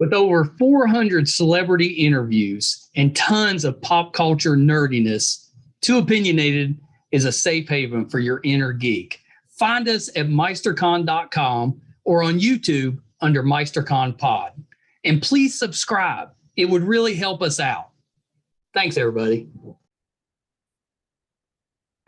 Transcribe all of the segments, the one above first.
With over 400 celebrity interviews and tons of pop culture nerdiness, Too Opinionated is a safe haven for your inner geek. Find us at meistercon.com or on YouTube under MeisterCon Pod. And please subscribe. It would really help us out. Thanks, everybody.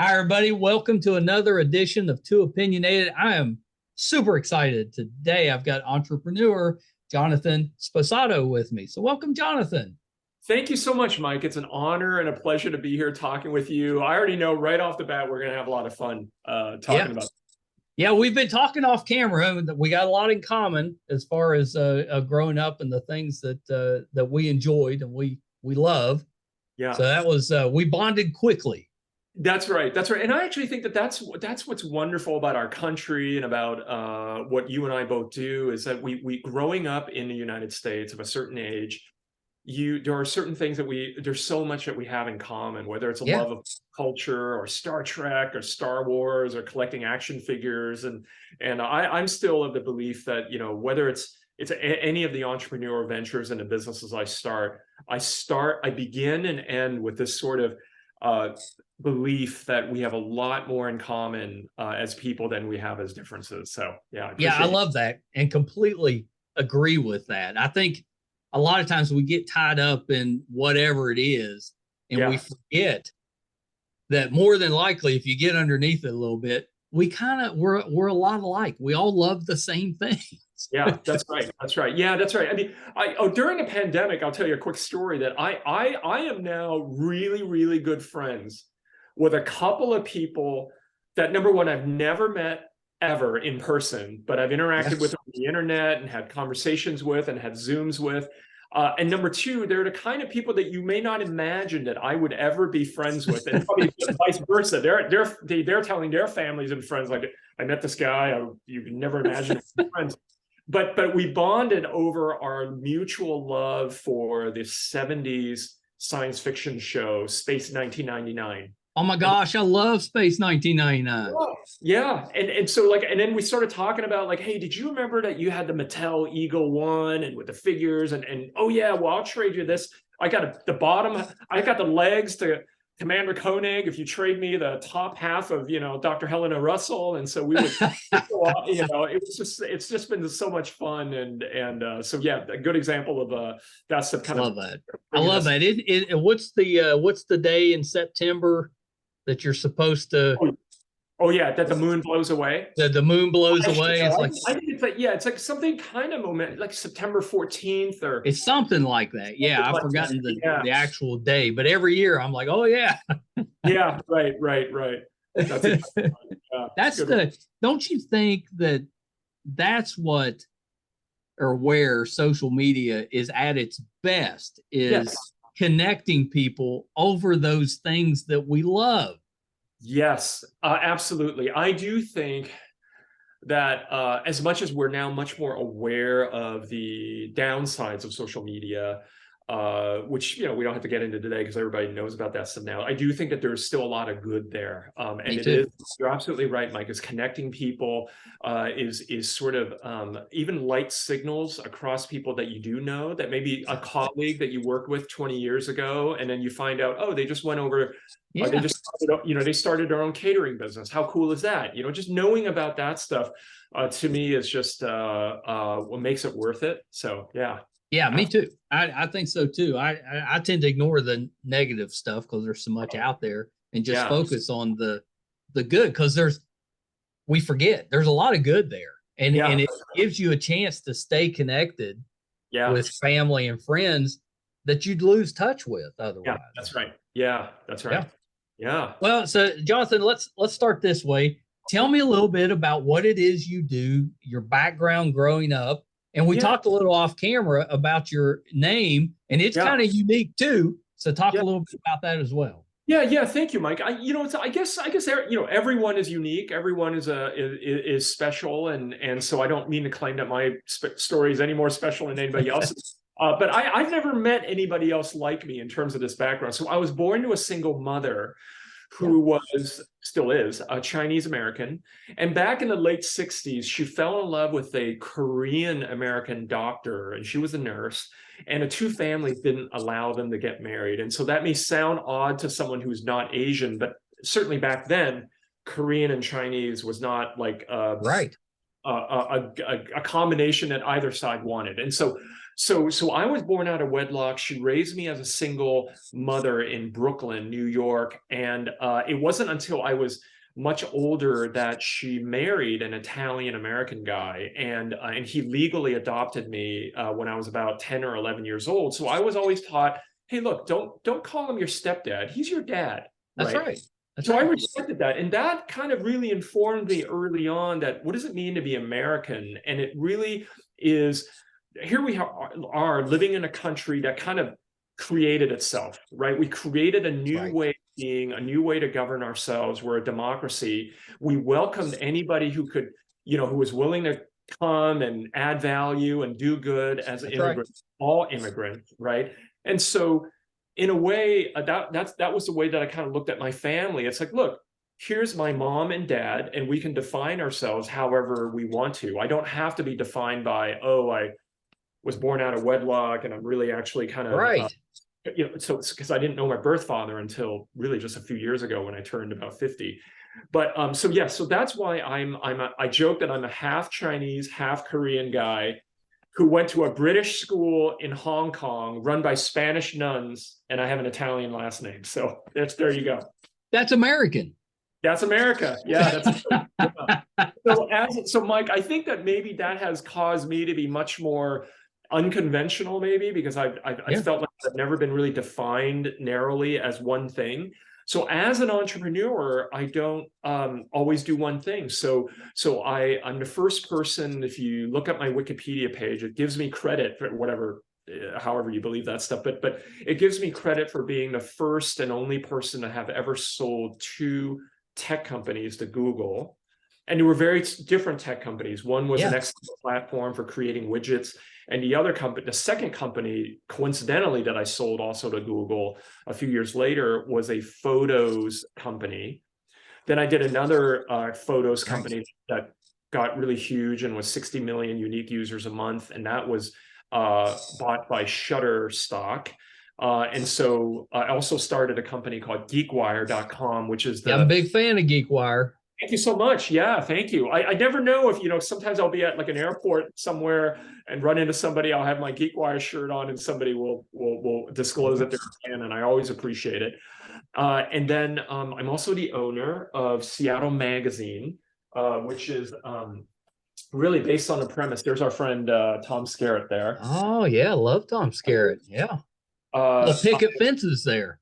Hi, everybody. Welcome to another edition of Too Opinionated. I am super excited. Today, I've got entrepreneur Jonathan Sposato with me. So welcome, Jonathan. Thank you so much, Mike. It's an honor and a pleasure to be here talking with you. I already know right off the bat we're going to have a lot of fun talking about. Yeah, we've been talking off camera. We got a lot in common as far as growing up and the things that we enjoyed and we love. Yeah. So that was we bonded quickly. That's right. That's right. And I actually think that's what's wonderful about our country and about what you and I both do is that we growing up in the United States of a certain age, there are certain things that there's so much that we have in common, whether it's a love of culture or Star Trek or Star Wars or collecting action figures. And I'm still of the belief that, you know, whether it's any of the entrepreneurial ventures and the businesses I begin and end with this sort of belief that we have a lot more in common as people than we have as differences. So I love that and completely agree with that. I think a lot of times we get tied up in whatever it is and we forget that more than likely, if you get underneath it a little bit, we're a lot alike. We all love the same things. Yeah, that's right. That's right. Yeah, that's right. I mean, during the pandemic, I'll tell you a quick story that I am now really, really good friends with a couple of people that, number one, I've never met ever in person, but I've interacted with on the internet and had conversations with and had Zooms with. And number two, they're the kind of people that you may not imagine that I would ever be friends with, and probably vice versa. They're telling their families and friends, like, I met this guy, you could never imagine friends. But we bonded over our mutual love for the 70s science fiction show, Space 1999. Oh my gosh, I love Space 1999. Yeah. And so and then we started talking about like, hey, did you remember that you had the Mattel Eagle One and with the figures and oh yeah, well, I'll trade you this. I got the legs to Commander Koenig if you trade me the top half of, Dr. Helena Russell. And so we would, it's just been so much fun. And so, yeah, a good example of that's the kind of. I love that. What's the day in September that you're supposed to? Oh yeah, that the moon blows away. The moon blows away. I think it's like, it's like something kind of moment, like September 14th or it's something like that. Yeah, I've forgotten the actual day, but every year I'm like, oh yeah. Yeah, right. Don't you think that's what or where social media is at its best is connecting people over those things that we love. Yes, absolutely. I do think that as much as we're now much more aware of the downsides of social media, which we don't have to get into today because everybody knows about that stuff now. I do think that there's still a lot of good there, and it is. You're absolutely right, Mike. Is connecting people, is sort of even light signals across people that you do know, that maybe a colleague that you worked with 20 years ago, and then you find out, oh, they just went over. Yeah. They just started, they started their own catering business. How cool is that? Just knowing about that stuff to me is just what makes it worth it. So yeah. Yeah, me too. I think so too. I tend to ignore the negative stuff because there's so much out there and just focus on the good, because we forget there's a lot of good there, and it gives you a chance to stay connected with family and friends that you'd lose touch with otherwise. Yeah, that's right. Yeah, that's right. Yeah. Well, so Jonathan, let's start this way. Tell me a little bit about what it is you do, your background growing up. And we talked a little off camera about your name, and it's kind of unique too. So talk a little bit about that as well. Yeah. Thank you, Mike. I guess everyone is unique. Everyone is special, and so I don't mean to claim that my story is any more special than anybody else's. But I've never met anybody else like me in terms of this background. So I was born to a single mother who was still is, a Chinese American. And back in the late 60s, she fell in love with a Korean American doctor, and she was a nurse. And the two families didn't allow them to get married. And so that may sound odd to someone who's not Asian, but certainly back then, Korean and Chinese was not like Right. a combination that either side wanted. And so I was born out of wedlock. She raised me as a single mother in Brooklyn, New York. And it wasn't until I was much older that she married an Italian American guy, and he legally adopted me when I was about 10 or 11 years old. So I was always taught, hey, look, don't call him your stepdad. He's your dad. That's right. So I respected that. And that kind of really informed me early on that what does it mean to be American? And it really is, here we are living in a country that kind of created itself, right? We created a new way of being, a new way to govern ourselves. We're a democracy. We welcomed anybody who could, who was willing to come and add value and do good as an immigrant, all immigrants, right? And so in a way, that was the way that I kind of looked at my family. It's like, look, here's my mom and dad, and we can define ourselves however we want to. I don't have to be defined by, oh, I was born out of wedlock, and I'm really actually kind of, so because I didn't know my birth father until really just a few years ago when I turned about 50. But so that's why I joke that I'm a half Chinese, half Korean guy who went to a British school in Hong Kong run by Spanish nuns, and I have an Italian last name. So there you go. That's American. That's America. Yeah. So Mike, I think that maybe that has caused me to be much more unconventional, maybe, because I felt like I've never been really defined narrowly as one thing. So as an entrepreneur, I don't always do one thing. So I'm the first person, if you look at my Wikipedia page, it gives me credit for whatever, however you believe that stuff, but it gives me credit for being the first and only person to have ever sold 2 tech companies to Google. And they were very different tech companies. One was an excellent platform for creating widgets. And the other company, the second company, coincidentally, that I sold also to Google a few years later was a photos company. Then I did another photos company that got really huge and was 60 million unique users a month. And that was bought by Shutterstock. And so I also started a company called GeekWire.com, which is I'm a big fan of GeekWire. Thank you so much. Yeah, thank you. I never know if, sometimes I'll be at like an airport somewhere and run into somebody. I'll have my GeekWire shirt on and somebody will disclose that they're a fan, and I always appreciate it. And then I'm also the owner of Seattle Magazine, which is really based on the premise. There's our friend Tom Skerritt there. Oh, yeah. Love Tom Skerritt. Yeah. The picket fences there.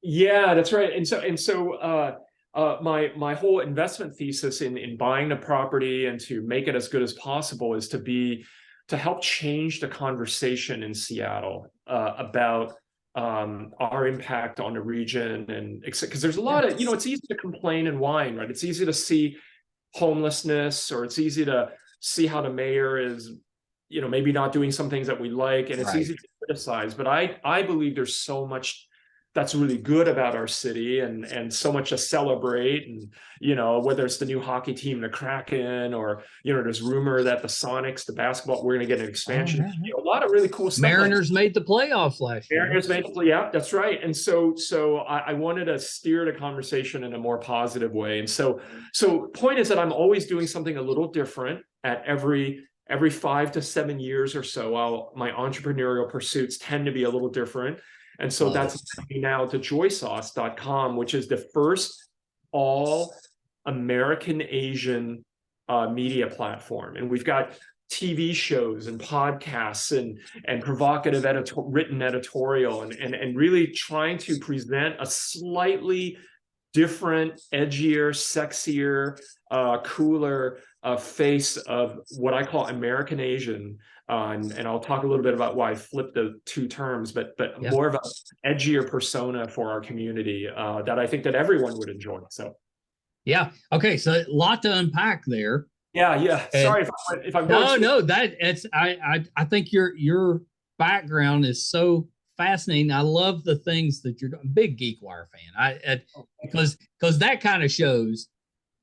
Yeah, that's right. And so my whole investment thesis in buying the property and to make it as good as possible is to help change the conversation in Seattle about our impact on the region, and because there's a lot of, it's easy to complain and whine, right? It's easy to see homelessness, or it's easy to see how the mayor is, maybe not doing some things that we like, and it's easy to criticize. But I believe there's so much that's really good about our city, and so much to celebrate. And, whether it's the new hockey team, the Kraken, or, there's rumor that the Sonics, the basketball, we're going to get an expansion. A lot of really cool stuff. Mariners made the playoffs last year. Mariners made the playoffs. Yeah, that's right. And so I wanted to steer the conversation in a more positive way. And so point is that I'm always doing something a little different at every 5 to 7 years or so. My entrepreneurial pursuits tend to be a little different. And so that's now to JoySauce.com, which is the first all American Asian media platform. And we've got TV shows and podcasts and provocative written editorial, and really trying to present a slightly different, edgier, sexier, cooler face of what I call American Asian. And I'll talk a little bit about why I flipped the 2 terms, but more of an edgier persona for our community that I think that everyone would enjoy. So, yeah. Okay. So a lot to unpack there. Yeah. And sorry if I'm going. No. I think your background is so fascinating. I love the things that you're doing. Big GeekWire fan. Because that kind of shows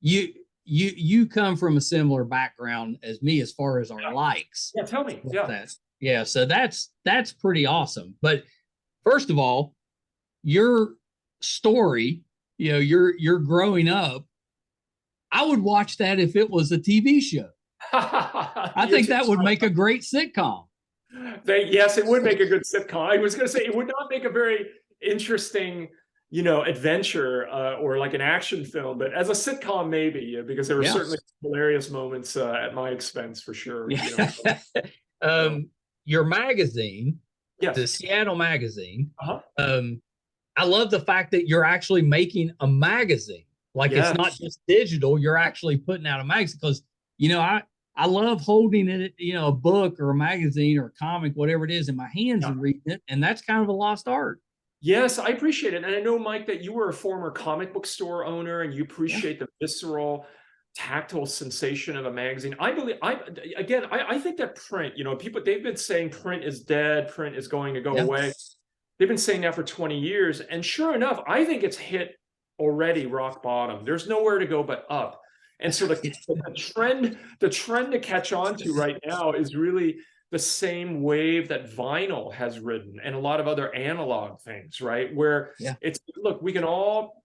you come from a similar background as me as far as our likes. Yeah, tell me. Yeah. That. Yeah, so that's pretty awesome. But first of all, your story, you're growing up. I would watch that if it was a TV show. I think that would make a great sitcom. Yes, it would make a good sitcom. I was going to say it would not make a very interesting, adventure or like an action film, but as a sitcom, maybe, because there were certainly hilarious moments at my expense for sure. Your magazine, the Seattle magazine. I love the fact that you're actually making a magazine. Like it's not just digital, you're actually putting out a magazine because, I love holding it, a book or a magazine or a comic, whatever it is, in my hands and reading it. And that's kind of a lost art. Yes, I appreciate it. And I know, Mike, that you were a former comic book store owner and you appreciate the visceral, tactile sensation of a magazine. I think that print, they've been saying print is dead, print is going to go away. They've been saying that for 20 years. And sure enough, I think it's hit already rock bottom. There's nowhere to go but up. And so the trend to catch on to right now is really the same wave that vinyl has ridden and a lot of other analog things, right? Where look, we can all,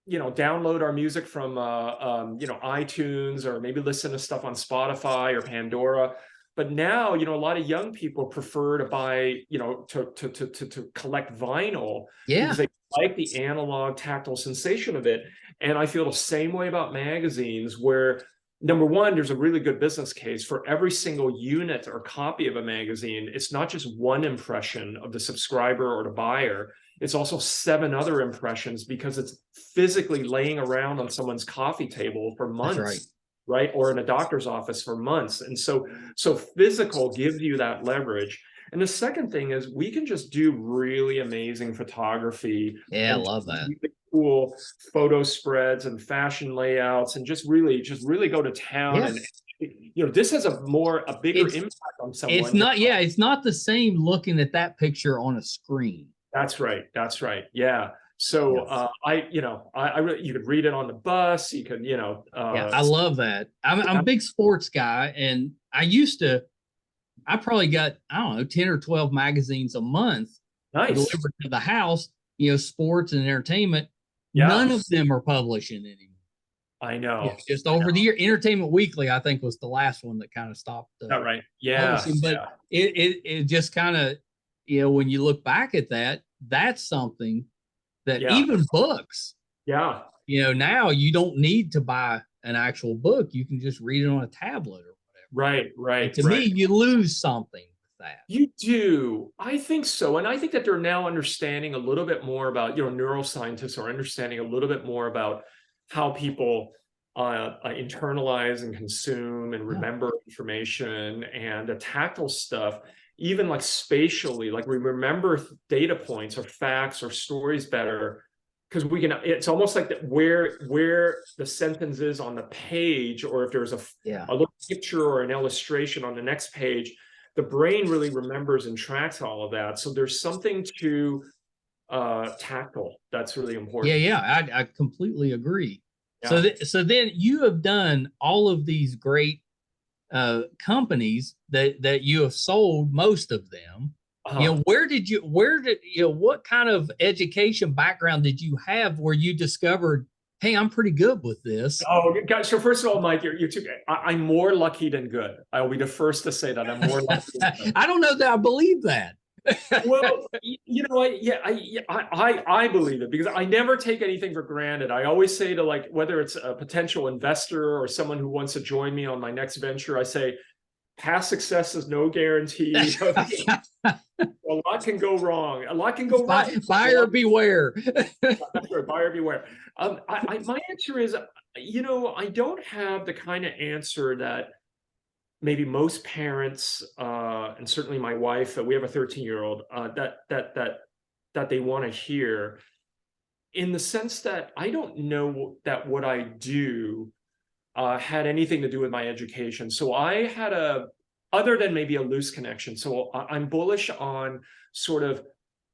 download our music from, iTunes or maybe listen to stuff on Spotify or Pandora. But now, a lot of young people prefer to buy, to collect vinyl because they like the analog tactile sensation of it. And I feel the same way about magazines where, number one, there's a really good business case for every single unit or copy of a magazine. It's not just one impression of the subscriber or the buyer. It's also 7 other impressions because it's physically laying around on someone's coffee table for months. Right? Or in a doctor's office for months. And so physical gives you that leverage. And the second thing is we can just do really amazing photography. Yeah, I love that. Really cool photo spreads and fashion layouts and just really go to town. And this has a bigger impact on someone. It's not the same looking at that picture on a screen. That's right. Yeah. So you could read it on the bus. You could, I love that. I'm a big sports guy, and I probably got 10 or 12 magazines a month delivered to the house. Sports and entertainment. None of them are publishing anymore. I know. Just over the year, Entertainment Weekly, I think, was the last one that kind of stopped. Right. Yeah. But it just kind of, when you look back at that, that's something that even books, now you don't need to buy an actual book. You can just read it on a tablet or whatever. Right. To me, you lose something with that. You do. I think so. And I think that they're now understanding a little bit more about, neuroscientists are understanding a little bit more about how people internalize and consume and remember information and the tactile stuff. Even like spatially, like we remember data points or facts or stories better because it's almost like that where the sentence is on the page, or if there's a little picture or an illustration on the next page, the brain really remembers and tracks all of that. So there's something to tactile that's really important. I completely agree. So then you have done all of these great companies that you have sold, most of them. What kind of education background did you have where you discovered, hey, I'm pretty good with this? Oh, gosh. So first of all, Mike, I'm more lucky than good. I'll be the first to say that I'm more lucky than good. I don't know that I believe that. Well, I believe it because I never take anything for granted. I always say to, like, whether it's a potential investor or someone who wants to join me on my next venture, I say, past success is no guarantee. A lot can go wrong. A lot can go wrong. Buyer beware. That's right. Buyer beware. My answer is, I don't have the kind of answer that maybe most parents, and certainly my wife, we have a 13-year-old, that they want to hear, in the sense that I don't know that what I do had anything to do with my education. So I had other than maybe a loose connection. So I'm bullish on sort of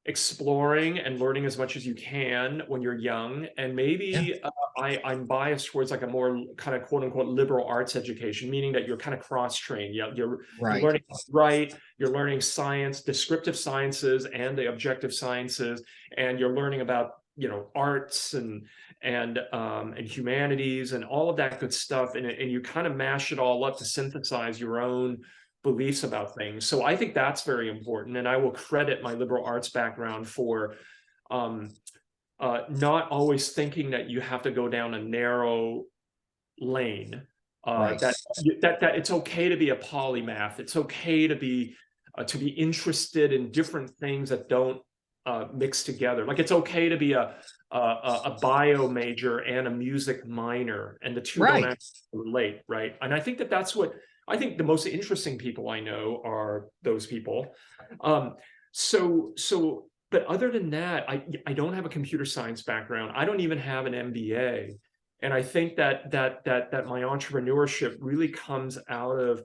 exploring and learning as much as you can when you're young. And maybe I'm biased towards like a more kind of quote unquote liberal arts education, meaning that you're kind of cross-trained. You're learning how to write, you're learning science, descriptive sciences and the objective sciences, and you're learning about, you know, arts and humanities and all of that good stuff. And you kind of mash it all up to synthesize your own beliefs about things. So I think that's very important. And I will credit my liberal arts background for not always thinking that you have to go down a narrow lane, that it's okay to be a polymath. It's okay to be interested in different things that don't mix together. Like it's okay to be a bio major and a music minor, and the two don't actually relate, right? And I think that that's what I think the most interesting people I know are those people. But other than that, I don't have a computer science background. I don't even have an MBA. And I think that my entrepreneurship really comes out of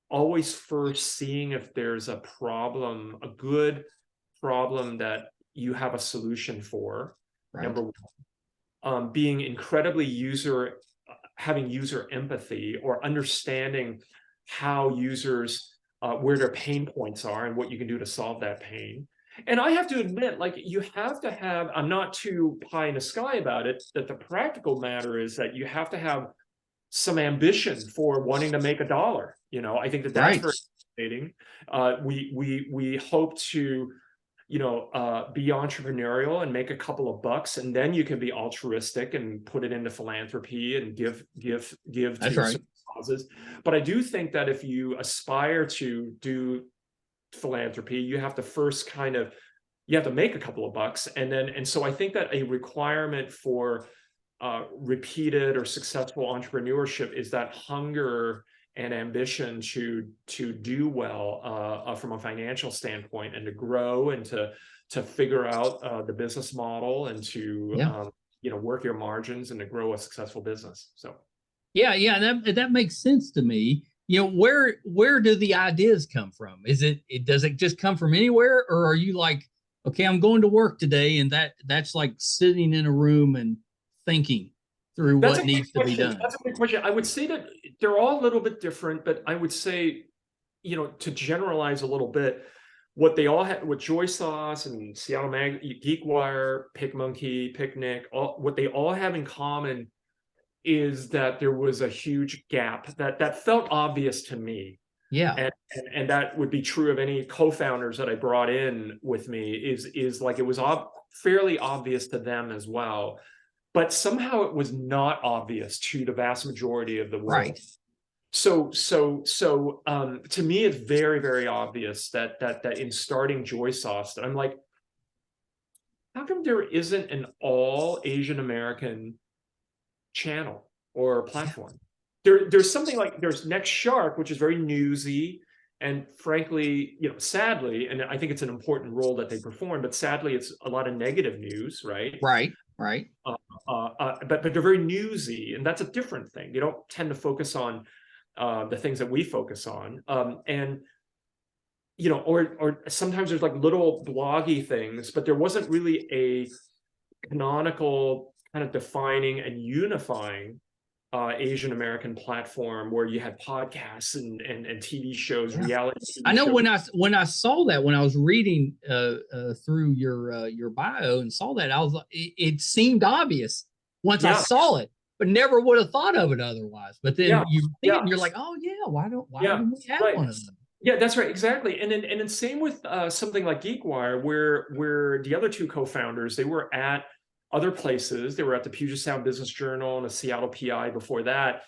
always first seeing if there's a problem, a good problem that you have a solution for. Number one, being incredibly having user empathy, or understanding how users, where their pain points are and what you can do to solve that pain. And I have to admit, like, you have to have, I'm not too pie in the sky about it, that the practical matter is that you have to have some ambition for wanting to make a dollar. You know, I think that that's very fascinating. We hope to, you know, be entrepreneurial and make a couple of bucks, and then you can be altruistic and put it into philanthropy and give to causes. But I do think that if you aspire to do philanthropy, you have to first you have to make a couple of bucks, and so I think that a requirement for repeated or successful entrepreneurship is that hunger and ambition to do well from a financial standpoint, and to grow, and to figure out the business model, and to you know, work your margins, and to grow a successful business. So that makes sense to me. You know, where do the ideas come from? Does it just come from anywhere, or are you like, okay, I'm going to work today, and that's like sitting in a room and thinking through what needs to be done? That's a good question. I would say that they're all a little bit different, but I would say, you know, to generalize a little bit, what they all have, what JoySauce and Seattle GeekWire, PicMonkey, Picnic, what they all have in common is that there was a huge gap that felt obvious to me. Yeah. And that would be true of any co-founders that I brought in with me, is like, it was fairly obvious to them as well. But somehow it was not obvious to the vast majority of the world. Right. So to me, it's very, very obvious that in starting JoySauce, that I'm like, how come there isn't an all Asian American channel or platform? There's something like, there's Next Shark, which is very newsy, and frankly, you know, sadly, and I think it's an important role that they perform, but sadly, it's a lot of negative news, right? Right. But they're very newsy, and that's a different thing. You don't tend to focus on the things that we focus on, and you know, or sometimes there's like little bloggy things, but there wasn't really a canonical kind of defining and unifying Asian American platform where you had podcasts and TV shows, reality TV I know shows. when I saw that, when I was reading through your bio and saw that, I was like, it seemed obvious once I saw it, but never would have thought of it otherwise. But then you see it and you're like, oh yeah, why don't we have one of them? Yeah, that's right, exactly. And then same with something like GeekWire, where the other two co-founders, they were at other places. They were at the Puget Sound Business Journal and the Seattle PI before that.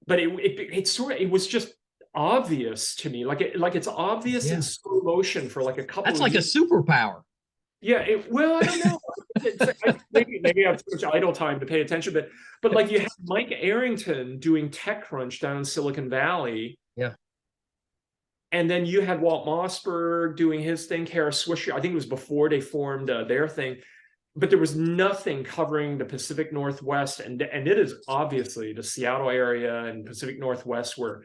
But it was just obvious to me, like it's obvious in slow motion for like a couple. That's like years. A superpower. Yeah, well, I don't know. maybe I have too much idle time to pay attention, but like, you have Mike Arrington doing TechCrunch down in Silicon Valley. Yeah. And then you had Walt Mossberg doing his thing, Kara Swisher. I think it was before they formed their thing. But there was nothing covering the Pacific Northwest, and it is obviously the Seattle area and Pacific Northwest where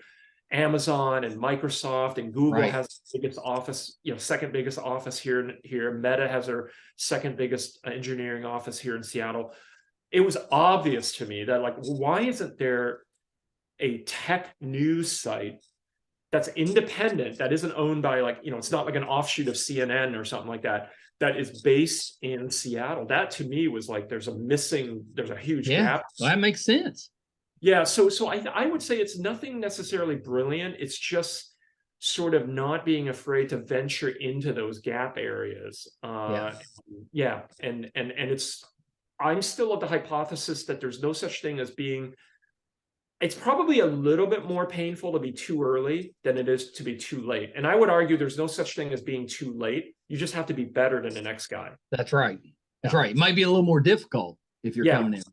Amazon and Microsoft and Google Right. has the biggest office, second biggest office here. Meta has their second biggest engineering office here in Seattle. It was obvious to me that, like, why isn't there a tech news site that's independent, that isn't owned by, like, it's not like an offshoot of CNN or something like that, that is based in Seattle? That to me was like, there's a huge gap. Well, that makes sense. Yeah, so I would say it's nothing necessarily brilliant. It's just sort of not being afraid to venture into those gap areas. Yeah, and I'm still of the hypothesis that there's no such thing as being. It's probably a little bit more painful to be too early than it is to be too late. And I would argue there's no such thing as being too late. You just have to be better than the next guy. That's right. That's right. It might be a little more difficult if you're coming in.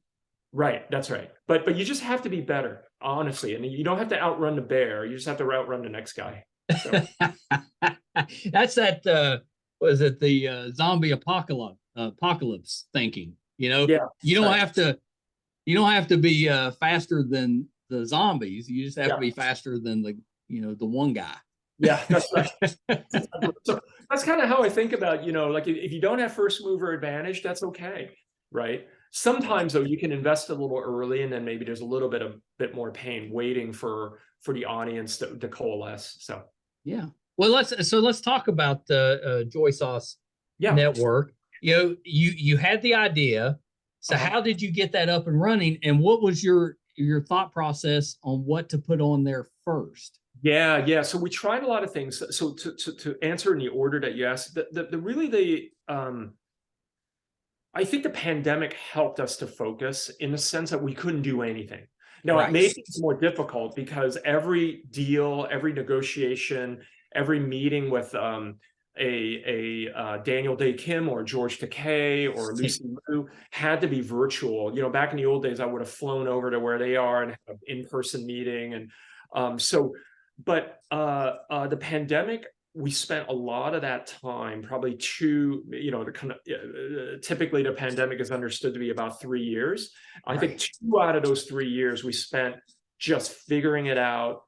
Right. That's right. But you just have to be better, honestly. And you don't have to outrun the bear. You just have to outrun the next guy. So. That's that. Was it the zombie apocalypse thinking? You don't have to. You don't have to be faster than the zombies. You just have to be faster than the one guy. Yeah, that's right. So that's kind of how I think about, like, if you don't have first mover advantage, that's okay, right? Sometimes though, you can invest a little early, and then maybe there's a little bit more pain waiting for the audience to coalesce. So yeah, well, let's talk about the JoySauce Network. You had the idea. So how did you get that up and running, and what was your thought process on what to put on there first? Yeah. So we tried a lot of things. So to answer in the order that you asked, I think the pandemic helped us to focus in the sense that we couldn't do anything. Now, it made things more difficult because every deal, every negotiation, every meeting with Daniel Day Kim or George Takei or Lucy Liu had to be virtual. Back in the old days, I would have flown over to where they are and have an in-person meeting. And but the pandemic, we spent a lot of that time, probably typically the pandemic is understood to be about 3 years. I think 2 out of those 3 years we spent just figuring it out,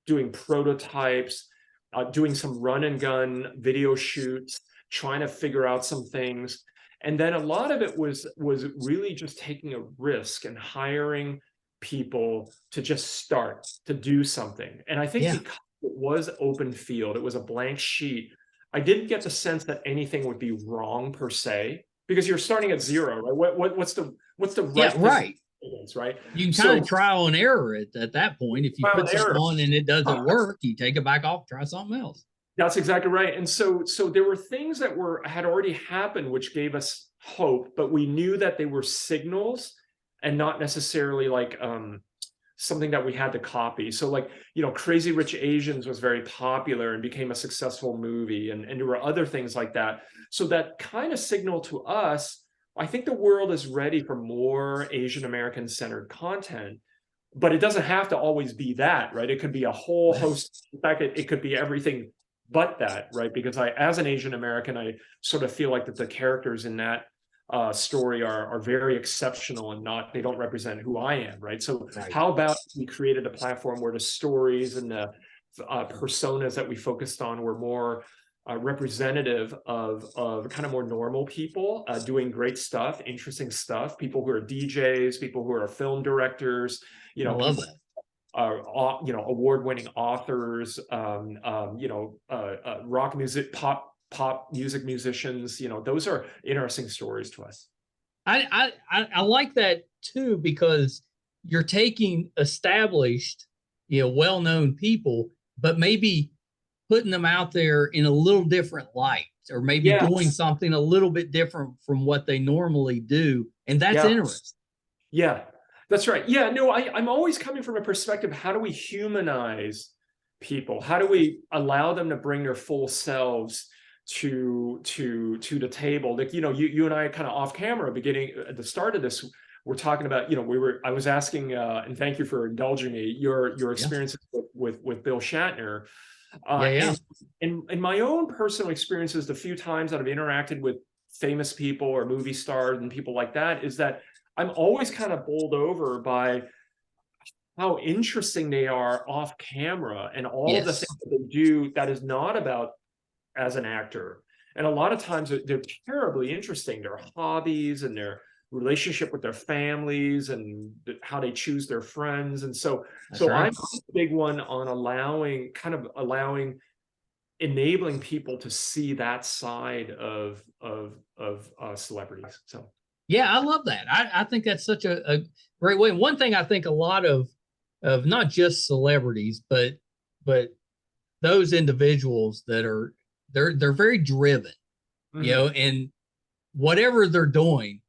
doing prototypes, doing some run and gun video shoots, trying to figure out some things. And then a lot of it was really just taking a risk and hiring people to just start to do something. And I think because it was open field, it was a blank sheet, I didn't get the sense that anything would be wrong per se, because you're starting at zero, right? What's the right? Right. You can kind of trial and error it at that point. If you put something on and it doesn't work, you take it back off, try something else. That's exactly right. And so there were things that had already happened, which gave us hope, but we knew that they were signals and not necessarily like something that we had to copy. So, like, Crazy Rich Asians was very popular and became a successful movie. And there were other things like that. So that kind of signaled to us, I think the world is ready for more Asian American centered content, but it doesn't have to always be that, right? It could be a whole host. In fact, it could be everything but that, right? Because as an Asian American, I sort of feel like that the characters in that story are very exceptional and they don't represent who I am, right? So how about we created a platform where the stories and the personas that we focused on were more representative of kind of more normal people doing great stuff, interesting stuff, people who are DJs, people who are film directors, I love that. Award-winning authors, rock music, pop music musicians. Those are interesting stories to us. I like that too, because you're taking established, well-known people, but maybe putting them out there in a little different light, or maybe doing something a little bit different from what they normally do. And that's interesting. Yeah, that's right. Yeah, no, I'm always coming from a perspective, how do we humanize people? How do we allow them to bring their full selves to the table? Like, you and I kind of off camera beginning at the start of this, we're talking about, I was asking, and thank you for indulging me, your experiences with Bill Shatner. And my own personal experiences, the few times that I've interacted with famous people or movie stars and people like that, is that I'm always kind of bowled over by how interesting they are off camera and all of the Yes. things that they do that is not about as an actor. And a lot of times they're terribly interesting, their hobbies and their relationship with their families and how they choose their friends. And so, That's right. I'm a big one on enabling people to see that side of celebrities. So Yeah, I love that. I think that's such a great way. One thing I think a lot of not just celebrities, but those individuals that are they're very driven, you know, and whatever they're doing,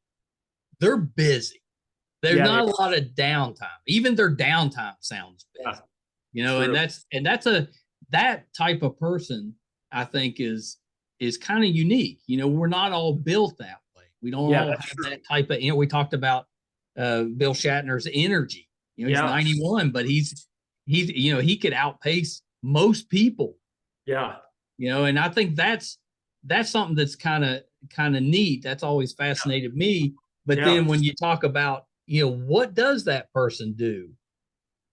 they're busy. There's yeah, not a lot of downtime. Even their downtime sounds busy, yeah, you know, true. and that's a that type of person I think is kind of unique. You know, we're not all built that way. We don't Yeah, all that's have true. that type of, you know, we talked about Bill Shatner's energy. You know, he's Yeah, 91, but he's you know, he could outpace most people, yeah, you know, and I think that's something that's kind of neat. That's always fascinated me. But yeah, then when you talk about, you know, what does that person do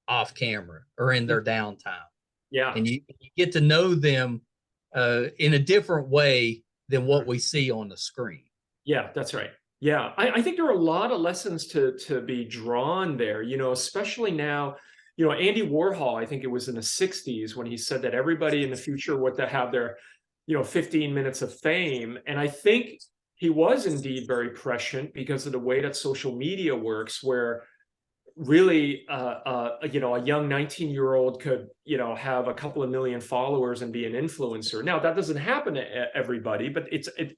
off camera or in their downtime? yeah. And you get to know them in a different way than what we see on the screen. Yeah, that's right. Yeah, I think there are a lot of lessons to be drawn there, you know, especially now, you know, Andy Warhol, I think it was in the 60s when he said that everybody in the future would to have their, you know, 15 minutes of fame. And I think he was indeed very prescient because of the way that social media works, where really you know, a young 19-year-old could, you know, have a couple of million followers and be an influencer. Now that doesn't happen to everybody, but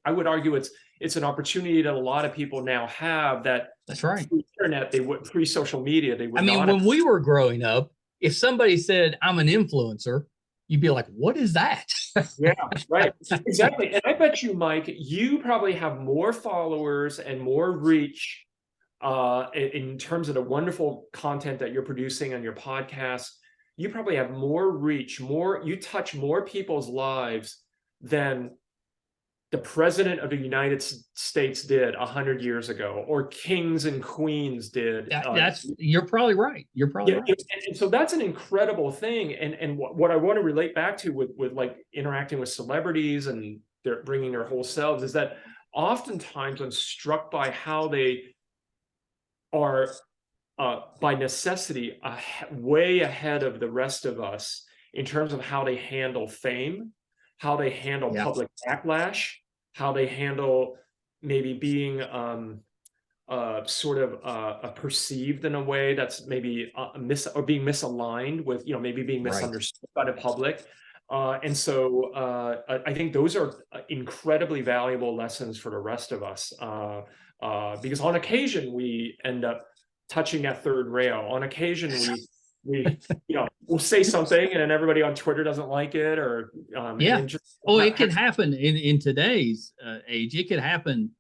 I would argue it's an opportunity that a lot of people now have that That's right. pre-internet, they would, pre-social media, they would I mean, not have. when we were growing up, if somebody said, I'm an influencer, you'd be like, what is that? Yeah, right. Exactly. And I bet you, Mike, you probably have more followers and more reach in terms of the wonderful content that you're producing on your podcast. You probably have more reach, you touch more people's lives than the president of the United States did 100 years ago, or kings and queens did. You're probably right. You're probably right. And so that's an incredible thing. And what I want to relate back to with like interacting with celebrities and they're bringing their whole selves is that oftentimes I'm struck by how they are by necessity way ahead of the rest of us in terms of how they handle fame, how they handle public backlash, how they handle maybe being sort of perceived in a way that's maybe or being misaligned with, you know, maybe being misunderstood by the public. And so I think those are incredibly valuable lessons for the rest of us, because on occasion we end up touching that third rail. On occasion we you know, we'll say something and then everybody on Twitter doesn't like it, or it can happen in today's age. It could happen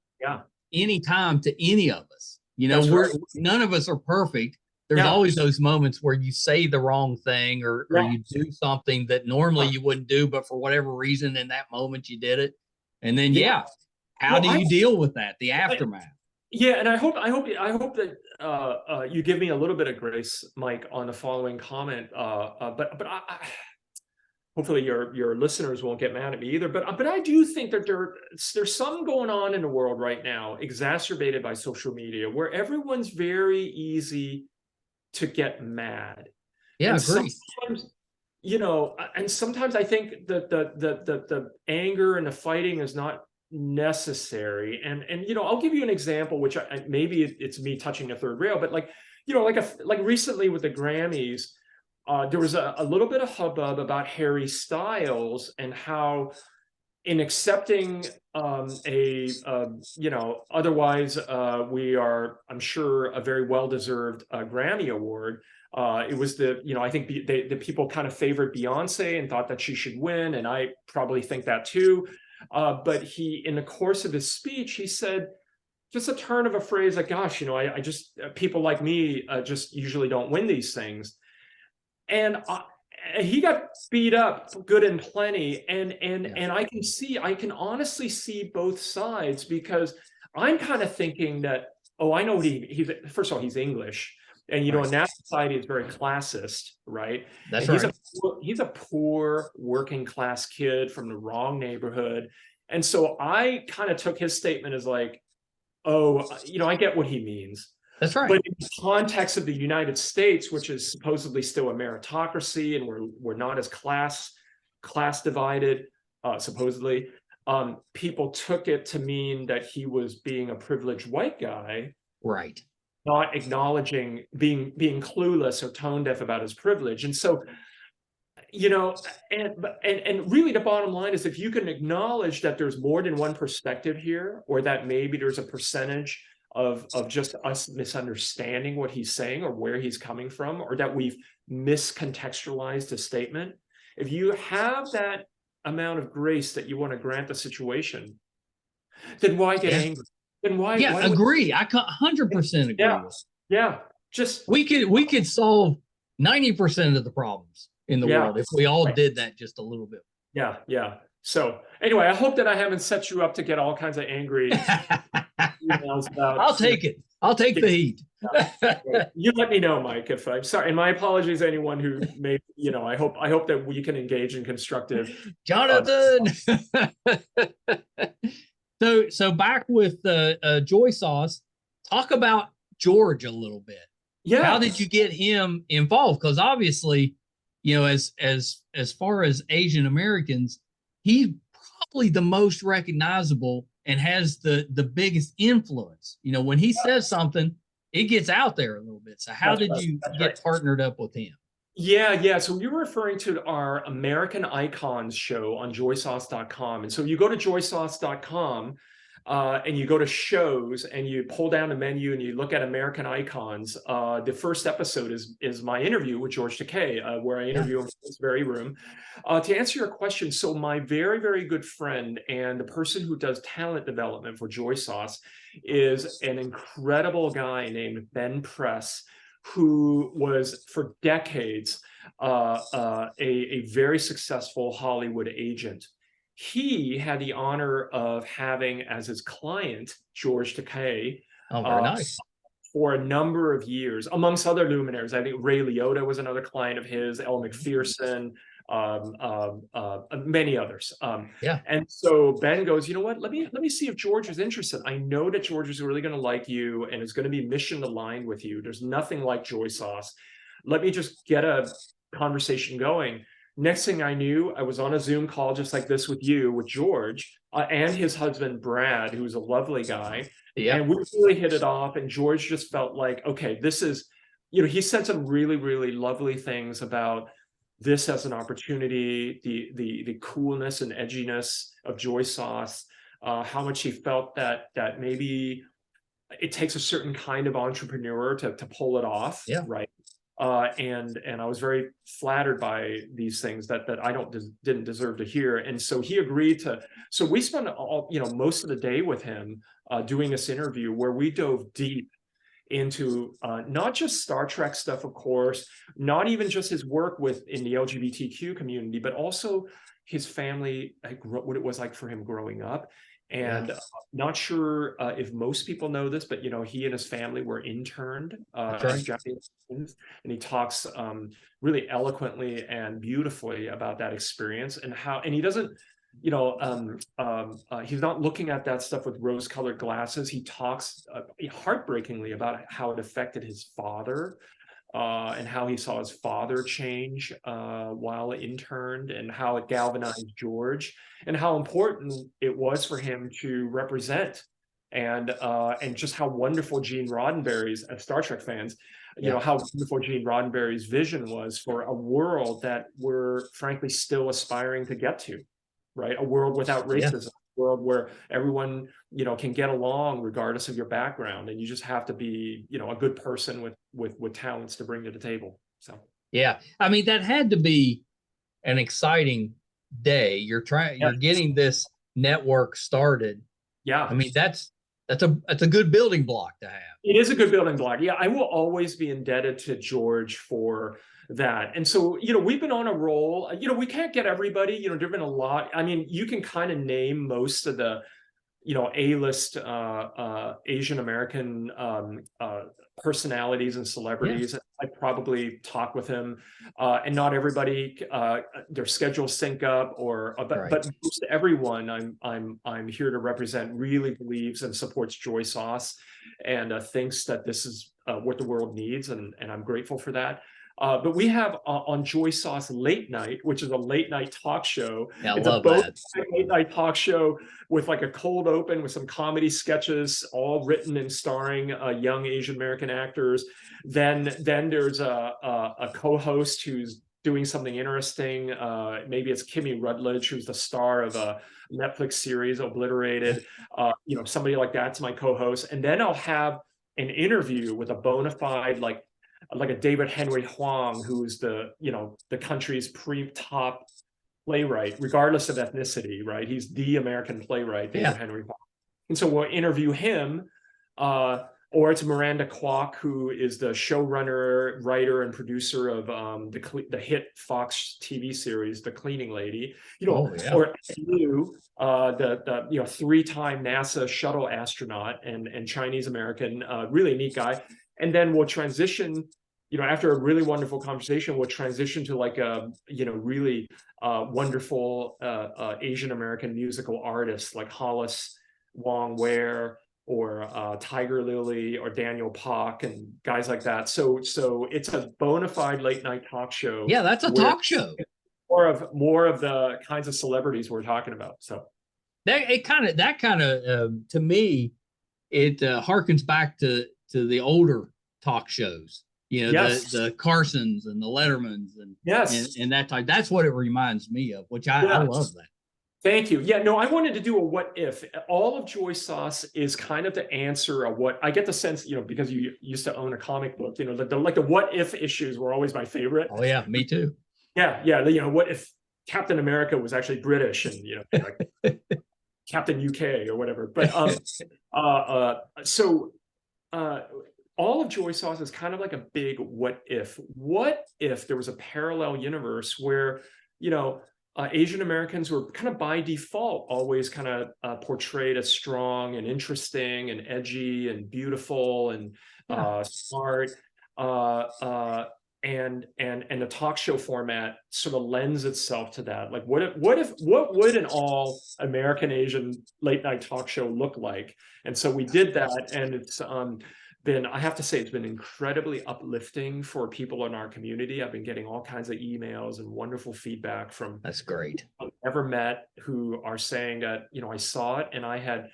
anytime to any of us. You know, none of us are perfect. There's always those moments where you say the wrong thing or you do something that normally you wouldn't do, but for whatever reason in that moment you did it. And then how do you deal with that? The aftermath. Yeah, and I hope that you give me a little bit of grace, Mike, on the following comment. But hopefully your listeners won't get mad at me either. But I do think that there's something going on in the world right now, exacerbated by social media, where everyone's very easy to get mad. Yeah, agree. Sometimes, you know, and sometimes I think that the anger and the fighting is not necessary. And you know, I'll give you an example, which maybe it's me touching the third rail, but like, you know, like recently with the Grammys, there was a little bit of hubbub about Harry Styles and how in accepting you know, otherwise we are, I'm sure, a very well-deserved Grammy award. It was you know, I think the people kind of favored Beyonce and thought that she should win, and I probably think that too. But he, in the course of his speech, he said just a turn of a phrase like, gosh, you know, I just, people like me just usually don't win these things. And he got beat up good and plenty. And I can honestly see both sides, because I'm kind of thinking that, oh, I know he's first of all, he's English. And you Right. know, in that society, it's very classist, right? That's and right. He's a poor working class kid from the wrong neighborhood. And so I kind of took his statement as like, oh, you know, I get what he means. That's right. But in the context of the United States, which is supposedly still a meritocracy, and we're not as class divided, supposedly, people took it to mean that he was being a privileged white guy, Right. not acknowledging being clueless or tone deaf about his privilege. And so, you know, and really the bottom line is, if you can acknowledge that there's more than one perspective here, or that maybe there's a percentage of just us misunderstanding what he's saying or where he's coming from, or that we've miscontextualized a statement, if you have that amount of grace that you want to grant the situation, then why get angry? Then why? Yeah, why agree. I 100% agree. Yeah, with yeah. Just we could solve 90% of the problems in the world if we all did that just a little bit. Yeah, yeah. So anyway, I hope that I haven't set you up to get all kinds of angry emails about. I'll take it. I'll take the heat. You let me know, Mike, if I'm sorry. And my apologies to anyone who may, you know, I hope that we can engage in constructive. Jonathan. So back with JoySauce, talk about George a little bit. Yeah. How did you get him involved? Because obviously, you know, as far as Asian Americans, he's probably the most recognizable and has the biggest influence. You know, when he says something, it gets out there a little bit. So how did you get partnered up with him? Yeah. So you're referring to our American Icons show on joysauce.com. And so you go to joysauce.com and you go to shows and you pull down the menu and you look at American Icons. The first episode is my interview with George Takei, where I interview him in this very room. To answer your question, so my very, very good friend and the person who does talent development for JoySauce is an incredible guy named Ben Press, who was for decades a very successful Hollywood agent. He had the honor of having as his client George Takei. Oh, very nice. For a number of years, amongst other luminaries. I think Ray Liotta was another client of his, Elle Macpherson, many others. And so Ben goes, you know what? Let me see if George is interested. I know that George is really going to like you and is going to be mission aligned with you. There's nothing like JoySauce. Let me just get a conversation going. Next thing I knew, I was on a Zoom call just like this with you, with George and his husband, Brad, who's a lovely guy. And we really hit it off. And George just felt like, okay, this is, you know, he said some really, really lovely things about this as an opportunity, the coolness and edginess of JoySauce, how much he felt that maybe it takes a certain kind of entrepreneur to pull it off, right? And I was very flattered by these things that I didn't deserve to hear. And so he agreed to. So we spent most of the day with him doing this interview where we dove deep into not just Star Trek stuff, of course, not even just his work in the LGBTQ community, but also his family, what it was like for him growing up. And not sure if most people know this, but, you know, he and his family were interned as Japanese students. And he talks really eloquently and beautifully about that experience and he doesn't, you know, he's not looking at that stuff with rose-colored glasses. He talks heartbreakingly about how it affected his father and how he saw his father change while interned, and how it galvanized George, and how important it was for him to represent, and just how wonderful Gene Roddenberry's, as Star Trek fans, you know, how wonderful Gene Roddenberry's vision was for a world that we're frankly still aspiring to get to. Right, a world without racism, a world where everyone, you know, can get along regardless of your background, and you just have to be, you know, a good person with talents to bring to the table. So I mean, that had to be an exciting day. You're getting this network started. I mean, that's a good building block to have. It is a good building block. Yeah, I will always be indebted to George for that. And so, you know, we've been on a roll. You know, we can't get everybody. You know, there've been a lot. I mean, you can kind of name most of the A-list Asian American personalities and celebrities. I'd probably talk with him, and not everybody their schedules sync up, but most everyone I'm here to represent really believes and supports JoySauce, and thinks that this is what the world needs, and I'm grateful for that. But we have on JoySauce Late Night, which is a late night talk show. Yeah, I it's love a that. late night talk show with like a cold open with some comedy sketches, all written and starring young Asian American actors. Then there's a co-host who's doing something interesting. Maybe it's Kimmy Rutledge, who's the star of a Netflix series, Obliterated. Somebody like that's my co-host. And then I'll have an interview with a bona fide like a David Henry Hwang, who's the country's top playwright, regardless of ethnicity, right? He's the American playwright, David Henry Hwang. And so we'll interview him, or it's Miranda Kwok, who is the showrunner, writer, and producer of the hit Fox TV series, The Cleaning Lady. Or you, the 3-time NASA shuttle astronaut and Chinese American, really neat guy. And then we'll transition, after a really wonderful conversation, we'll transition to like a, really wonderful Asian American musical artists like Hollis Wong Ware or Tiger Lily or Daniel Pak and guys like that. So it's a bona fide late night talk show. Yeah, that's a talk show. More of the kinds of celebrities we're talking about. So that kind of to me, it harkens back to the older talk shows. The Carsons and the Lettermans and that type. That's what it reminds me of, which I love that. Thank you. Yeah, no, I wanted to do a what if. All of JoySauce is kind of the answer of what I get the sense, because you used to own a comic book, the what if issues were always my favorite. Oh yeah, me too. Yeah. What if Captain America was actually British and like Captain UK or whatever. But all of JoySauce is kind of like a big what if. What if there was a parallel universe where, Asian Americans were kind of by default always kind of portrayed as strong and interesting and edgy and beautiful and smart. And the talk show format sort of lends itself to that. Like, what would an all American Asian late night talk show look like? And so we did that, and it's I have to say, it's been incredibly uplifting for people in our community. I've been getting all kinds of emails and wonderful feedback from that's great. I've never met who are saying that, I saw it and I had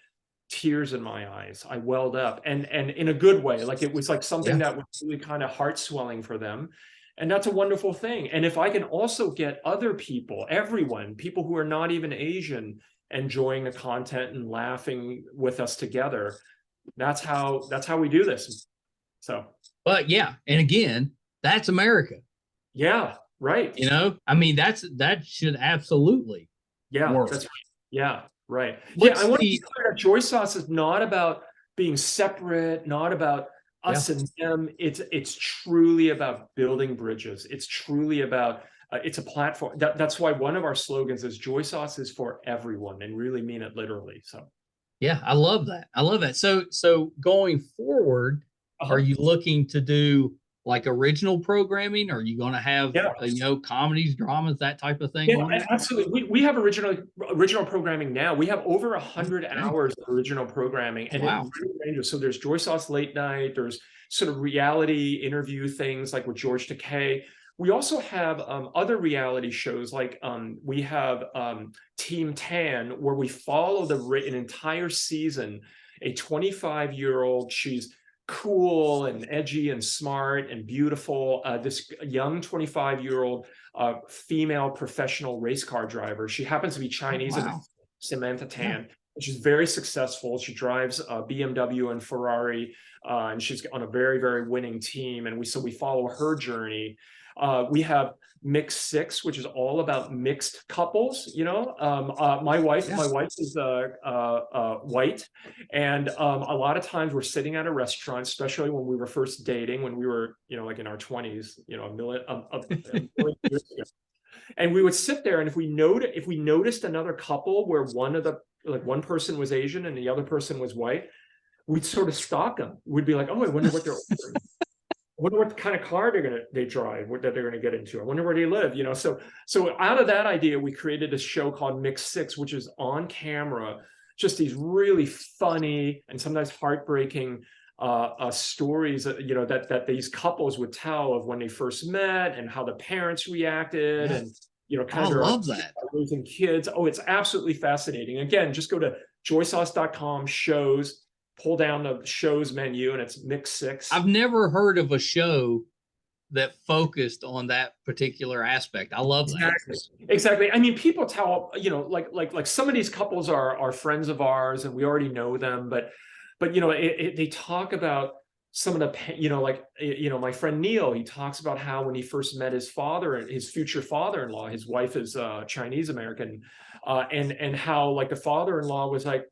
tears in my eyes. I welled up and in a good way. Like it was like something that was really kind of heart swelling for them. And that's a wonderful thing. And if I can also get other people, people who are not even Asian, enjoying the content and laughing with us together, that's how we do this. So, but and again, that's America. Yeah, right. That should absolutely work. That's right. Yeah, right. I want to be clear that JoySauce is not about being separate, not about us and them. It's truly about building bridges. It's truly about it's a platform. That's why one of our slogans is JoySauce is for everyone, and really mean it literally. So. Yeah, I love that. So going forward, are you looking to do like original programming? Are you going to have comedies, dramas, that type of thing? Yeah, absolutely. We have original programming now. We have over 100 hours of original programming, and it really ranges. So there's JoySauce Late Night. There's sort of reality interview things like with George Takei. We also have other reality shows, like we have Team Tan, where we follow an entire season, a 25-year-old, she's cool and edgy and smart and beautiful, this young 25-year-old female professional race car driver. She happens to be Chinese, Samantha Tan. She's very successful. She drives BMW and Ferrari, and she's on a very, very winning team. And we follow her journey. We have Mix 6, which is all about mixed couples. My wife is white, and a lot of times we're sitting at a restaurant, especially when we were first dating, when we were like in our 20s, a million years ago. And we would sit there, and if we noticed another couple where one person was Asian and the other person was white, we'd sort of stalk them. We'd be like, oh, I wonder what they're ordering. I wonder what kind of car they drive, that they're gonna get into. I wonder where they live, you know. So out of that idea, we created a show called Mix 6, which is on camera, just these really funny and sometimes heartbreaking stories, you know, that these couples would tell of when they first met and how the parents reacted, and you know, kind of I love that. Raising kids. Oh, it's absolutely fascinating. Again, just go to joysauce.com shows. Pull down the shows menu, and it's Mix 6. I've never heard of a show that focused on that particular aspect. I love that. Exactly. I mean, people tell, you know, like some of these couples are friends of ours, and we already know them, but you know, they talk about some of the, you know, like, you know, my friend Neil, he talks about how when he first met his father and his future father-in-law, his wife is Chinese American, and how like the father-in-law was like,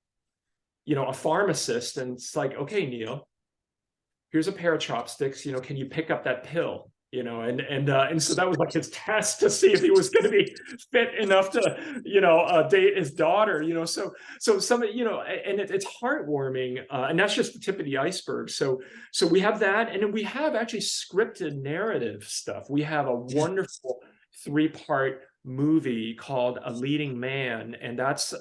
you know, a pharmacist, and it's like, okay, Neil, here's a pair of chopsticks, you know, can you pick up that pill? You know, and so that was like his test to see if he was going to be fit enough to, you know, date his daughter, you know. So some, you know, and it's heartwarming, and that's just the tip of the iceberg. So we have that, and then we have actually scripted narrative stuff. We have a wonderful 3-part movie called A Leading Man, and that's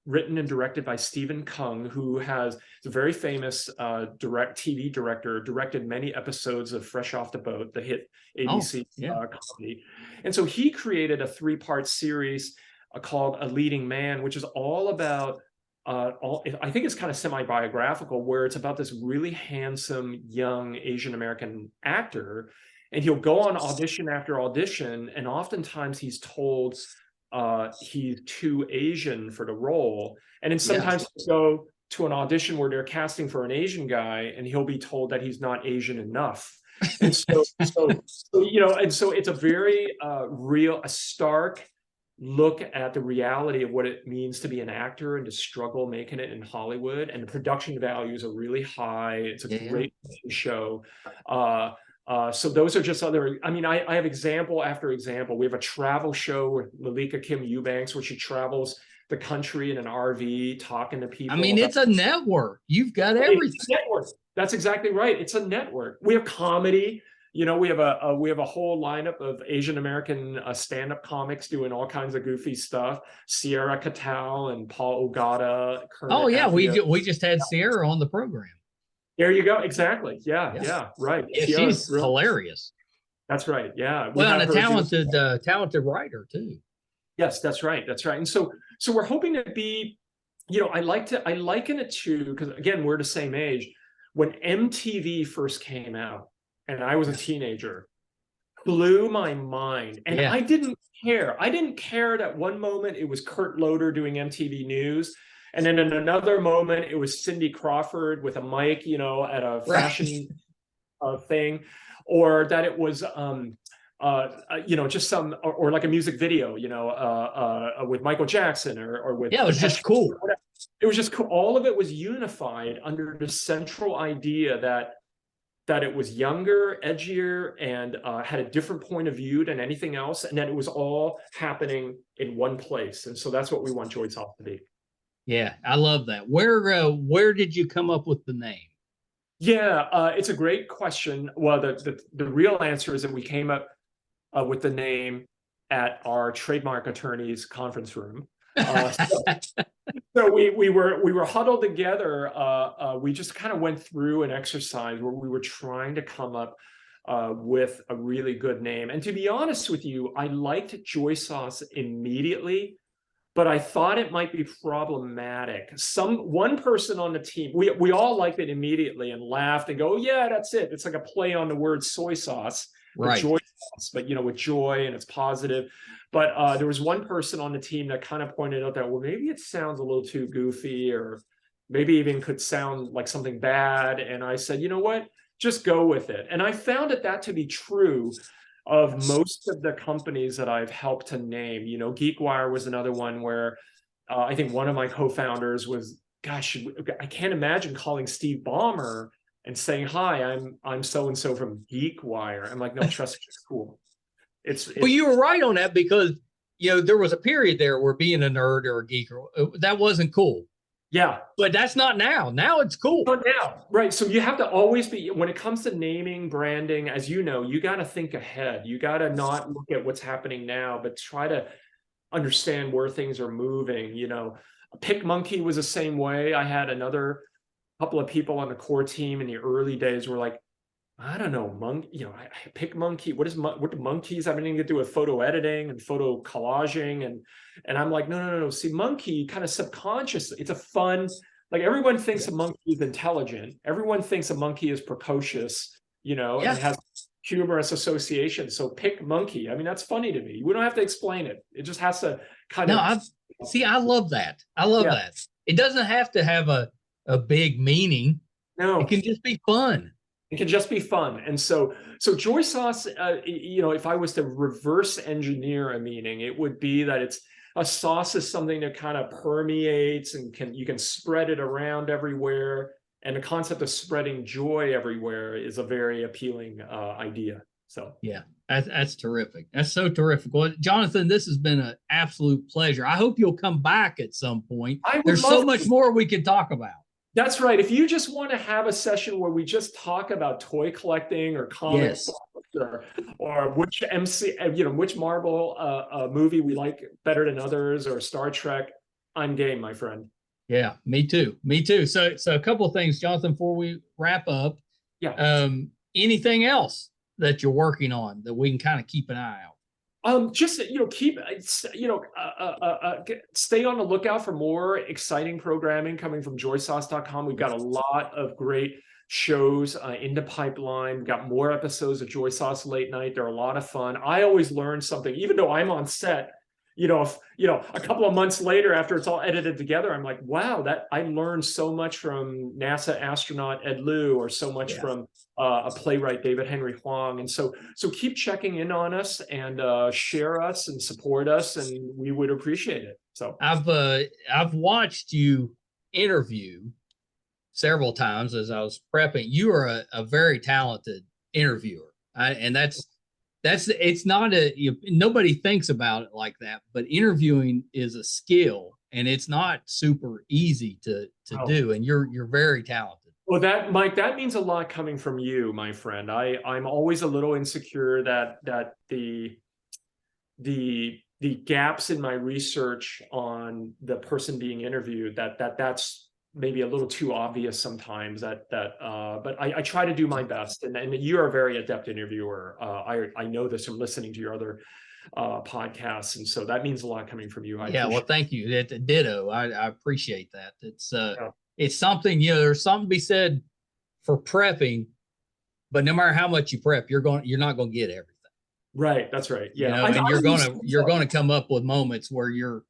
written and directed by Stephen Kung, who is a very famous direct TV director, directed many episodes of Fresh Off the Boat, the hit ABC comedy. And so he created a 3-part series called A Leading Man, which is all about I think it's kind of semi-biographical, where it's about this really handsome young Asian American actor. And he'll go on audition after audition, and oftentimes he's told he's too Asian for the role. And then sometimes he'll go to an audition where they're casting for an Asian guy, and he'll be told that he's not Asian enough. And so you know, and so it's a very a stark look at the reality of what it means to be an actor and to struggle making it in Hollywood. And the production values are really high. It's a great show. So those are just other, I mean, I have example after example. We have a travel show with Malika Kim Eubanks, where she travels the country in an RV talking to people. I mean, it's a network. You've got everything. It's a network. That's exactly right. It's a network. We have comedy. You know, we have a whole lineup of Asian American stand-up comics doing all kinds of goofy stuff. Sierra Catal and Paul Ogata. Oh yeah, we just had Sierra on the program. There you go. Exactly. Yeah. Right. Yeah, she's hilarious. That's right. Yeah. Well, and a talented writer too. Yes, that's right. That's right. And so we're hoping to be, you know, I liken it to, because again, we're the same age. When MTV first came out and I was a teenager, blew my mind. And I didn't care. I didn't care that one moment it was Kurt Loder doing MTV News. And then in another moment, it was Cindy Crawford with a mic, you know, at a fashion thing, or that it was, you know, just some, or like a music video, you know, with Michael Jackson or with. Yeah, it was just cool. It was just cool. All of it was unified under the central idea that it was younger, edgier, and had a different point of view than anything else, and that it was all happening in one place. And so that's what we want JoySauce to be. Yeah, I love that. Where did you come up with the name? Yeah, it's a great question. Well, the real answer is that we came up with the name at our trademark attorney's conference room. So we were huddled together. We just kind of went through an exercise where we were trying to come up with a really good name. And to be honest with you, I liked JoySauce immediately, but I thought it might be problematic. One person on the team, we all liked it immediately and laughed and go, oh, yeah, that's it. It's like a play on the word soy sauce, right? Joy sauce, but you know, with joy, and it's positive. But there was one person on the team that kind of pointed out that, well, maybe it sounds a little too goofy, or maybe even could sound like something bad. And I said, you know what, just go with it. And I found that to be true of most of the companies that I've helped to name. You know, GeekWire was another one where I think one of my co-founders was, gosh, I can't imagine calling Steve Ballmer and saying, hi, I'm so-and-so from GeekWire. I'm like, no, trust me, it's cool. Well, you were right on that because, there was a period there where being a nerd or a geek, that wasn't cool. Yeah. But that's not now. Now it's cool. Not now, right? So you have to always be, when it comes to naming, branding, as you know, you got to think ahead. You got to not look at what's happening now, but try to understand where things are moving. PicMonkey was the same way. I had another couple of people on the core team in the early days were like, I don't know, PicMonkey. What do monkeys have anything to do with photo editing and photo collaging? And I'm like, no. See, monkey kind of subconsciously, it's a fun, like everyone thinks a monkey is intelligent. Everyone thinks a monkey is precocious, and has humorous associations. So PicMonkey. I mean, that's funny to me. We don't have to explain it. It just has to kind of. I love that. I love that. It doesn't have to have a big meaning. No, it can just be fun. It can just be fun. And so JoySauce, if I was to reverse engineer a meaning, it would be that a sauce is something that kind of permeates and you can spread it around everywhere. And the concept of spreading joy everywhere is a very appealing idea. So yeah, that's terrific. That's so terrific. Well, Jonathan, this has been an absolute pleasure. I hope you'll come back at some point. There's so much more we could talk about. That's right. If you just want to have a session where we just talk about toy collecting or comics, or which which Marvel movie we like better than others, or Star Trek, I'm game, my friend. Yeah, me too. So a couple of things, Jonathan, before we wrap up. Yeah. Anything else that you're working on that we can kind of keep an eye out? Just stay on the lookout for more exciting programming coming from joysauce.com. We've got a lot of great shows in the pipeline. We've got more episodes of JoySauce Late Night. They're a lot of fun. I always learn something, even though I'm on set. A couple of months later, after it's all edited together, I'm like, wow, that I learned so much from NASA astronaut Ed Lu, or so much from a playwright, David Henry Huang. And so keep checking in on us and share us and support us, and we would appreciate it. So I've watched you interview several times as I was prepping. You are a very talented interviewer, and that's it's not nobody thinks about it like that, but interviewing is a skill, and it's not super easy to do, and you're very talented. Well, Mike, that means a lot coming from you, my friend. I'm always a little insecure that the gaps in my research on the person being interviewed, that's maybe a little too obvious sometimes, but I try to do my best, and you're a very adept interviewer. I know this from listening to your other podcasts, and so that means a lot coming from you. Well, thank you. Ditto. I appreciate that. It's something, there's something to be said for prepping, but no matter how much you prep, you're not going to get everything. Right. That's right. Yeah. And you're going to come up with moments where you're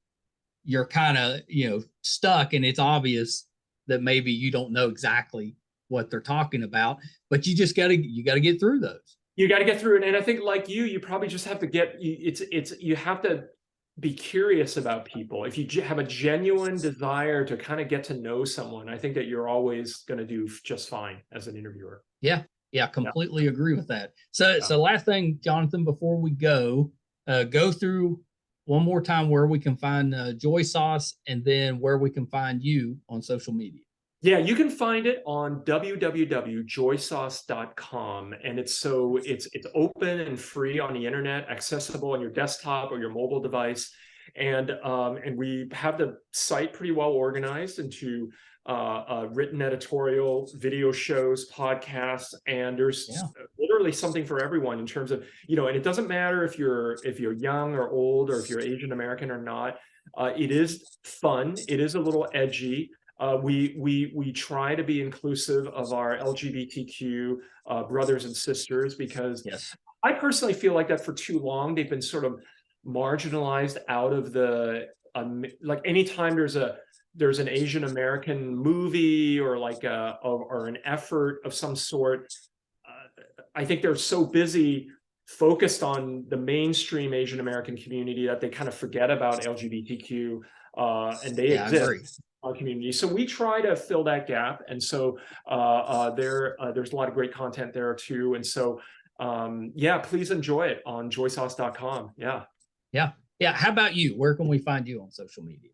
kind of, stuck, and it's obvious that maybe you don't know exactly what they're talking about, but you got to get through those. You got to get through it. And I think, like you probably just have to you have to be curious about people. If you have a genuine desire to kind of get to know someone, I think that you're always going to do just fine as an interviewer. Yeah, completely agree with that. So last thing, Jonathan, before we go through one more time where we can find JoySauce, and then where we can find you on social media. Yeah, you can find it on www.joysauce.com, and it's open and free on the internet, accessible on your desktop or your mobile device, and we have the site pretty well organized into written editorial, video shows, podcasts, and there's literally something for everyone in terms of, and it doesn't matter if you're young or old, or if you're Asian American or not. It is fun. It is a little edgy. We try to be inclusive of our LGBTQ brothers and sisters, because I personally feel like that for too long they've been sort of marginalized out of the like anytime there's an Asian American movie or like or an effort of some sort, I think they're so busy focused on the mainstream Asian American community that they kind of forget about LGBTQ, and they exist. Our community. So we try to fill that gap. And so there's a lot of great content there too. And so yeah, please enjoy it on joysauce.com. Yeah. Yeah. Yeah. How about you? Where can we find you on social media?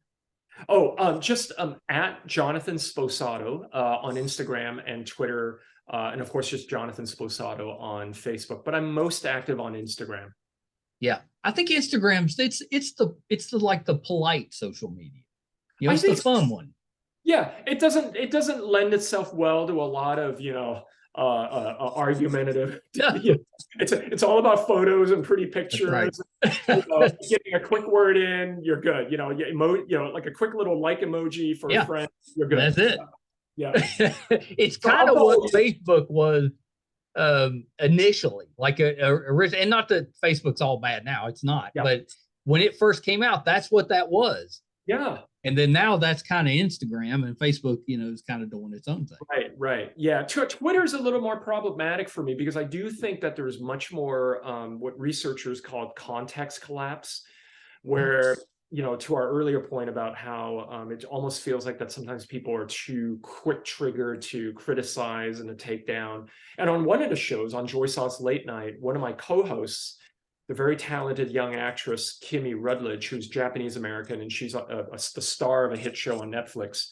Oh, just at Jonathan Sposato on Instagram and Twitter, and of course just Jonathan Sposato on Facebook. But I'm most active on Instagram. Yeah, I think Instagram's it's the like the polite social media. You know, I it's the think, fun one. yeah, it doesn't lend itself well to a lot of argumentative. Yeah, It's all about photos and pretty that's right. pictures. Getting a quick word in, you're good. Like a quick little like emoji for a friend, you're good. That's it. Yeah. It's So kind of what Facebook was initially, like and not that Facebook's all bad now, it's not. Yeah. But when it first came out, that's what that was. Yeah. And then now that's kind of Instagram, and Facebook, is kind of doing its own thing. Right. Yeah. Twitter's a little more problematic for me because I do think that there's much more what researchers call context collapse, where, to our earlier point about how it almost feels like that sometimes people are too quick triggered to criticize and to take down. And on one of the shows, on JoySauce Late Night, one of my co-hosts, the very talented young actress Kimmy Rutledge, who's Japanese American, and she's the star of a hit show on Netflix,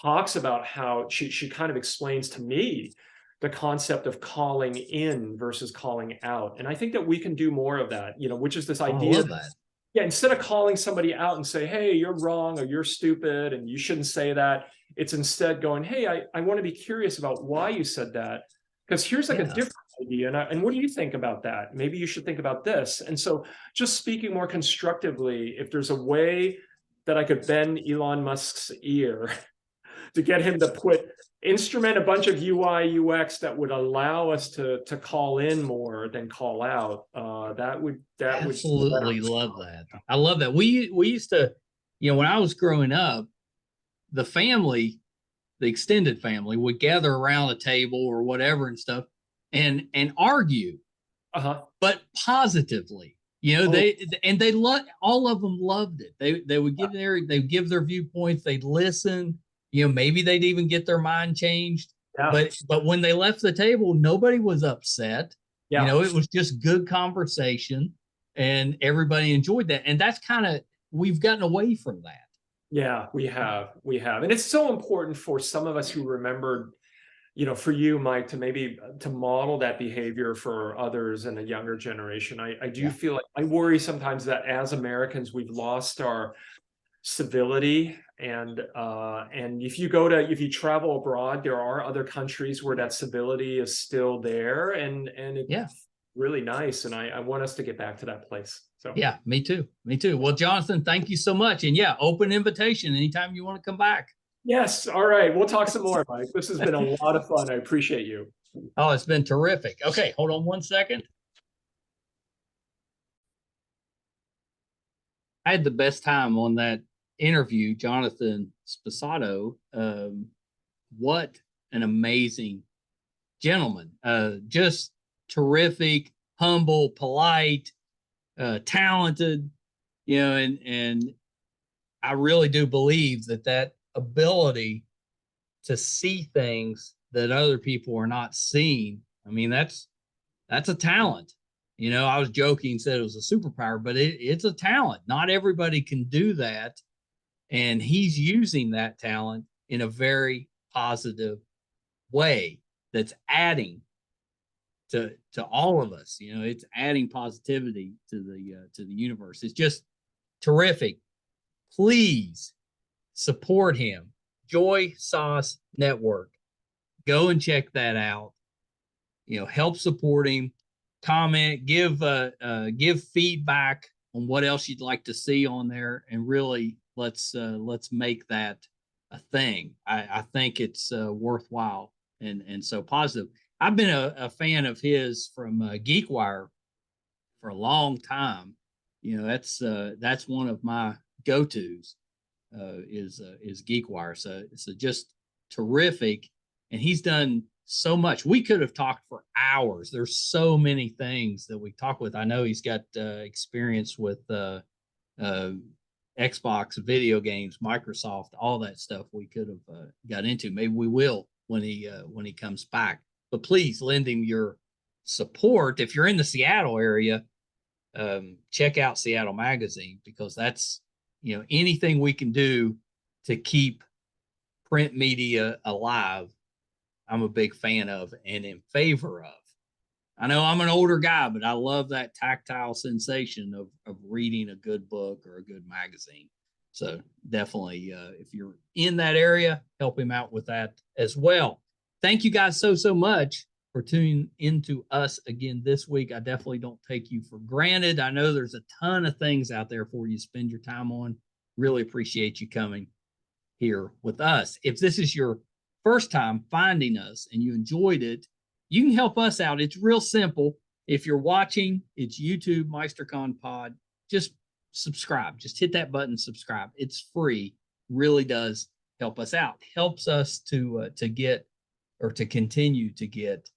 talks about how she kind of explains to me the concept of calling in versus calling out. And I think that we can do more of that, which is this idea that, instead of calling somebody out and say, hey, you're wrong, or you're stupid, and you shouldn't say that, it's instead going, hey, I want to be curious about why you said that, because here's like a different idea. And what do you think about that? Maybe you should think about this. And so just speaking more constructively, if there's a way that I could bend Elon Musk's ear to get him to instrument a bunch of UI, UX that would allow us to call in more than call out, that would absolutely love that. I love that. We used to, when I was growing up, the family, the extended family, would gather around a table or whatever and stuff and argue, but positively. They all of them loved it. They would they'd give their viewpoints, they'd listen, maybe they'd even get their mind changed. But when they left the table, nobody was upset. It was just good conversation and everybody enjoyed that. And that's we've gotten away from that. Yeah, we have. And it's so important for some of us who remembered, for you, Mike, to model that behavior for others in a younger generation. I do feel like I worry sometimes that as Americans, we've lost our civility. And if you travel abroad, there are other countries where that civility is still there, and it's really nice. And I want us to get back to that place. So yeah, me too. Well, Jonathan, thank you so much. And open invitation anytime you want to come back. Yes. All right. We'll talk some more, Mike. This has been a lot of fun. I appreciate you. Oh, it's been terrific. Okay, hold on one second. I had the best time on that interview, Jonathan Sposato. What an amazing gentleman. Just terrific, humble, polite, talented, and I really do believe that ability to see things that other people are not seeing. I mean, that's a talent. I was joking, said it was a superpower, but it's a talent. Not everybody can do that. And he's using that talent in a very positive way that's adding to all of us. It's adding positivity to the universe. It's just terrific. Please support him. JoySauce Network. Go and check that out. Help support him. Comment, give feedback on what else you'd like to see on there, and really let's make that a thing. I think it's worthwhile and so positive. I've been a fan of his from GeekWire for a long time. That's one of my go-tos is GeekWire. So just terrific, and he's done so much. We could have talked for hours. There's so many things that we talk with. I know he's got experience with Xbox, video games, Microsoft, all that stuff we could have got into. Maybe we will when he comes back. But please lend him your support, if you're in the Seattle area, check out Seattle Magazine, because that's, anything we can do to keep print media alive, I'm a big fan of and in favor of. I know I'm an older guy, but I love that tactile sensation of reading a good book or a good magazine. So definitely, if you're in that area, help him out with that as well. Thank you guys so much for tuning into us again this week. I definitely don't take you for granted. I know there's a ton of things out there for you to spend your time on. Really appreciate you coming here with us. If this is your first time finding us and you enjoyed it, you can help us out. It's real simple. If you're watching, it's YouTube MeisterCon Pod. Just subscribe. Just hit that button, subscribe. It's free. Really does help us out. Helps us to get, or to continue to get,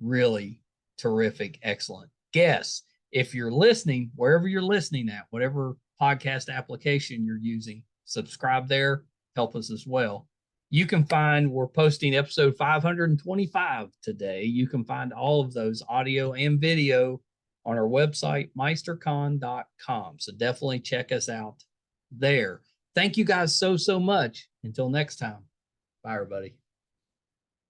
really terrific, excellent guests. If you're listening, wherever you're listening at, whatever podcast application you're using, subscribe there. Help us as well. You can find, we're posting episode 525 today. You can find all of those audio and video on our website, meistercon.com. So definitely check us out there. Thank you guys so much. Until next time. Bye, everybody.